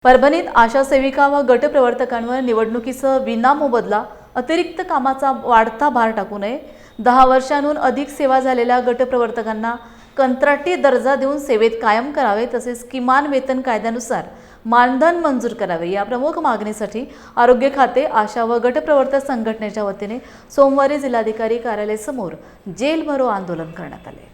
परभणीत आशा सेविका व गटप्रवर्तकांवर निवडणुकीसह विनामोबदला अतिरिक्त कामाचा वाढता भार टाकू नये. 10 वर्षांहून अधिक सेवा झालेल्या गटप्रवर्तकांना कंत्राटी दर्जा देऊन सेवेत कायम करावे, तसेच किमान वेतन कायद्यानुसार मानधन मंजूर करावे या प्रमुख मागणीसाठी आरोग्य खाते, आशा व गटप्रवर्तक संघटनेच्या वतीने सोमवारी जिल्हाधिकारी कार्यालयासमोर जेल भरो आंदोलन करण्यात आले.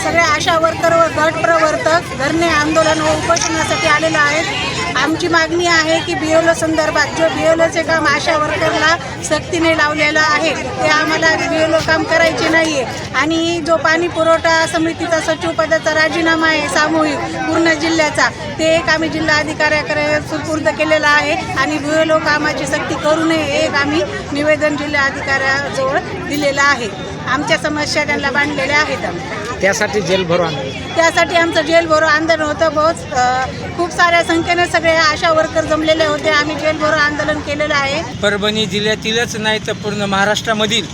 सगळे आशा वर्कर व गट प्रवर्तक धरणे आंदोलन व उपोषणासाठी आलेले आहेत. आमची मागणी आहे की BLO संदर्भात जो BLOचे काम आशा वर्करला सक्तीने लावलेलं आहे ते आम्हाला BLO काम करायचे नाही आहे. आणि जो पाणी पुरवठा समितीचा सचिव पदाचा राजीनामा आहे सामूहिक पूर्ण जिल्ह्याचा, ते एक आम्ही जिल्हाधिकाऱ्याकडे सुपूर्द केलेला आहे. आणि BLO कामाची सक्ती करू नये हे एक आम्ही निवेदन जिल्हाधिकाऱ्याजवळ दिलेलं आहे. आमच्या समस्या त्यांना बांधलेल्या आहेत. त्यासाठी जेल भरो आंदोलन, त्यासाठी आमचं जेल भरो आंदोलन होतं. खूप साऱ्या संख्येने सगळे आशा वर्कर जमलेले होते. आम्ही जेल भरो आंदोलन केलेलं आहे. परभणी जिल्ह्यातीलच नाही तर पूर्ण महाराष्ट्रामधील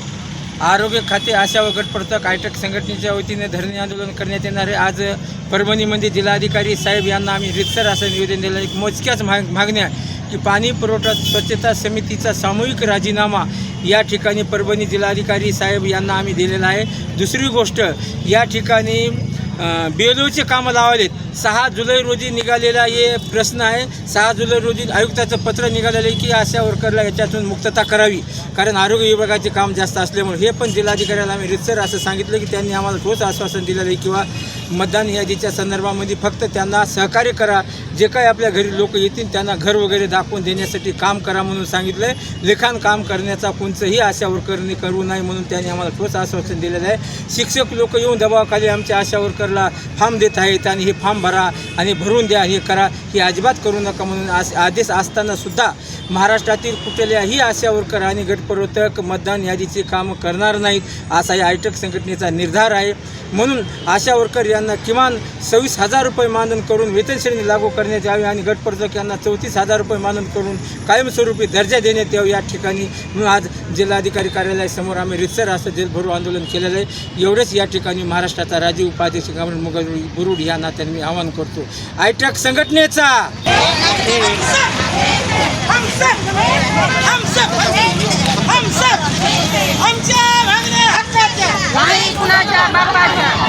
आरोग्य खाते, आशा व गटप्रवर्तक आयटक संघटनेच्या वतीने धरणे आंदोलन करण्यात येणार आहे. आज परभणीमध्ये जिल्हाधिकारी साहेब यांना आम्ही रितसर असं निवेदन दिलं. एक मोजक्याच मागण्या की पाणी पुरवठा स्वच्छता समितीचा सामूहिक राजीनामा या ठिकाणी परभणी जिल्हाधिकारी साहेब यांना आम्ही दिलेला आहे. दुसरी गोष्ट, या ठिकाणी BLOचे कामं लावलेत. 6 जुलै रोजी निघालेला हे प्रश्न आहे. 6 जुलै रोजी आयुक्ताचं पत्र निघालेलं आहे की आशा वर्करला याच्यातून मुक्तता करावी, कारण आरोग्य विभागाचे काम जास्त असल्यामुळे. हे पण जिल्हाधिकाऱ्याला आम्ही रितसर असं सांगितलं की त्यांनी आम्हाला ठोस आश्वासन दिलेलं आहे किंवा मतदान यादीच्या संदर्भामध्ये फक्त त्यांना सहकार्य करा, जे काही आपल्या घरी लोक येतील त्यांना घर वगैरे दाखवून देण्यासाठी काम करा म्हणून सांगितलं आहे. लिखाण काम करण्याचा कोणचंही आशा वर्करने करू नये म्हणून त्यांनी आम्हाला ठोस आश्वासन दिलेलं आहे. शिक्षक लोक येऊन दबावाखाली आमच्या आशा वर्करला फॉर्म देत आहेत आणि हे फॉर्म भरा आणि भरून द्या, हे करा, हे अजिबात करू नका म्हणून आदेश असताना सुद्धा महाराष्ट्रातील कुठल्याही आशा वर्कर आणि गटप्रवर्तक मतदान यादीचे काम करणार नाहीत असा या आयटक संघटनेचा निर्धार आहे. म्हणून आशा वर्कर यांना किमान 26,000 रुपये मानधन करून वेतन श्रेणी लागू करण्यात यावी आणि गटप्रवर्तक यांना 34,000 रुपये मानधन करून कायमस्वरूपी दर्जा देण्यात यावा या ठिकाणी. म्हणून आज जिल्हाधिकारी कार्यालयासमोर आम्ही रितसर असं जेल भरो आंदोलन केलेलं आहे. एवढेच या ठिकाणी महाराष्ट्राचा राजीव उपाध्यक्ष बुरुड या नात्याने मी आवाहन करतो. आयटक संघटनेचा कुणाच्या बापाच्या